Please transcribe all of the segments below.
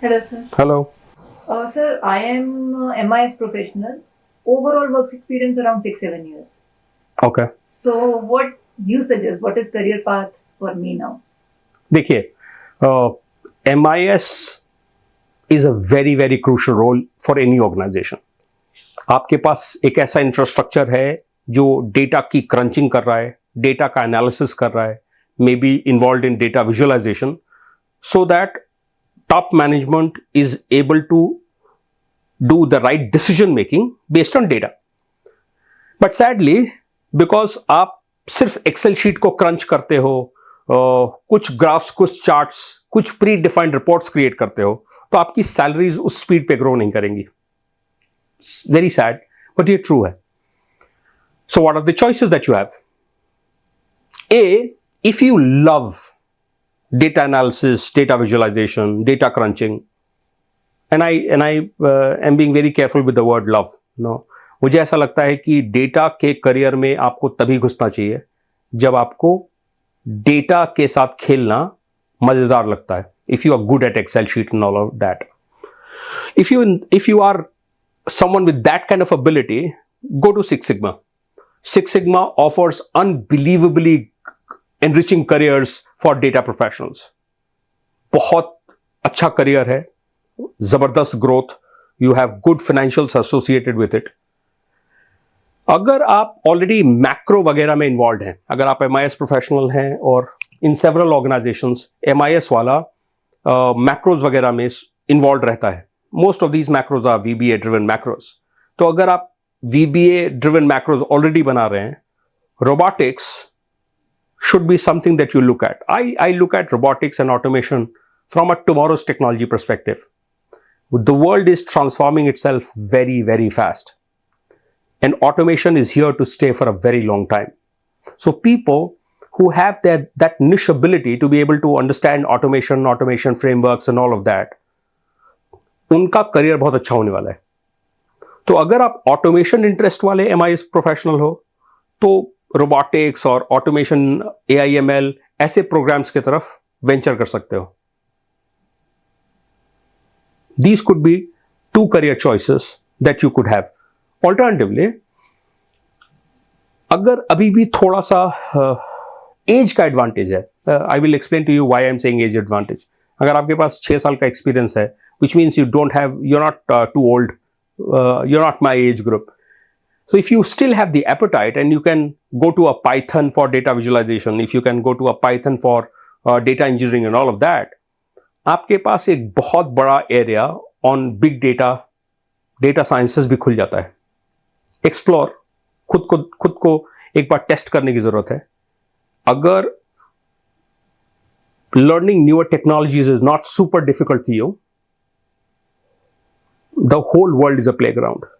Hello, sir. Hello. Sir, I am MIS professional. Overall work experience around 6-7 years. Okay. So, what you suggest? What is career path for me now? देखिए, MIS is a very crucial role for any organization. आपके पास एक ऐसा infrastructure है जो data की crutching कर रहा है, डेटा का एनालिसिस कर रहा है, maybe involve in data visualisation, so that top management is able to do the right decision making based on data. But sadly, because आप सिर्फ एक्सेल शीट को क्रंच करते हो, कुछ ग्राफ्स, कुछ चार्ट्स, कुछ प्री डिफाइंड रिपोर्ट्स क्रिएट करते हो, तो आपकी सैलरीज उस स्पीड पे ग्रो नहीं करेंगी. वेरी सैड, बट ये ट्रू है. So what are the choices that you have? Uh, if you love data analysis, data visualization, data crunching, and I am being very careful with the word love. No, मुझे ऐसा लगता है कि data के career में आपको तभी घुसना चाहिए जब आपको डेटा के साथ खेलना मजेदार लगता है. If you are good at Excel sheet and all of that, if you are someone with that kind of ability, go to Six Sigma. Six Sigma offers unbelievably enriching careers for data professionals. बहुत अच्छा career है, जबरदस्त growth, you have good financials associated with it. अगर आप already macro वगैरह में involve हैं, अगर आप MIS प्रोफेशनल हैं और इन सेवरल ऑर्गेनाइजेशंस MIS वाला मैक्रोज वगैरह में इन्वॉल्व रहता है, most of these macros are VBA driven macros. तो अगर आप VBA ड्रिवन मैक्रोज ऑलरेडी बना रहे हैं, robotics should be something that you look at. I look at robotics and automation from a tomorrow's technology perspective. The world is transforming itself very fast. And automation is here to stay for a very long time. So people who have that niche ability to be able to understand automation frameworks and all of that, उनका career बहुत अच्छा होने वाला है. तो अगर आप automation interest वाले MIS प्रोफेशनल हो, तो रोबोटिक्स और ऑटोमेशन, AIML ऐसे प्रोग्राम्स की तरफ वेंचर कर सकते हो. These could be two career choices that you could have. Alternatively, अगर अभी भी थोड़ा सा एज का एडवांटेज है, I will explain to you why I am saying edge advantage. अगर आपके पास 6 साल का एक्सपीरियंस है, which means you don't have, you're not too old, you're not my age group. So if you still have the appetite and you can go to a Python for data visualization, if you can go to a Python for data engineering and all of that, आपके पास एक बहुत बड़ा area on big data, data sciences भी खुल जाता है. Explore, खुद को एक बार टेस्ट करने की जरूरत है. अगर learning newer technologies is not super difficult for you, the whole world is a playground.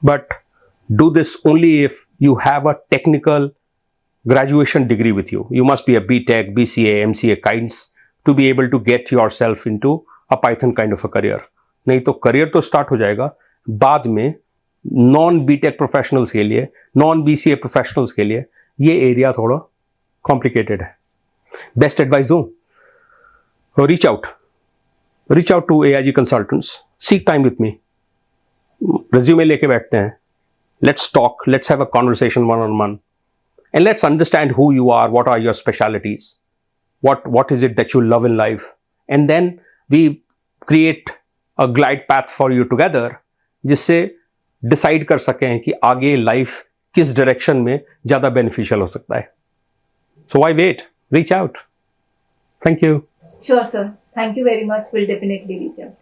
But do this only if you have a technical graduation degree with you. You must be a BTech, BCA, MCA kinds to be able to get yourself into a Python kind of a career. नहीं तो career तो start हो जाएगा, बाद में non BTech professionals के लिए, non BCA professionals के लिए ये एरिया थोड़ा कॉम्प्लिकेटेड है. बेस्ट एडवाइस दूं, reach out to AIG consultants, seek time with me, resume लेके बैठते हैं. Let's talk, let's have a conversation one-on-one, and let's understand who you are, what are your specialties, what is it that you love in life, and then we create a glide path for you together, जिससे decide कर सकें कि आगे life किस direction में ज़्यादा beneficial हो सकता है. So why wait? Reach out. Thank you. Sure, sir. Thank you very much. We'll definitely reach out.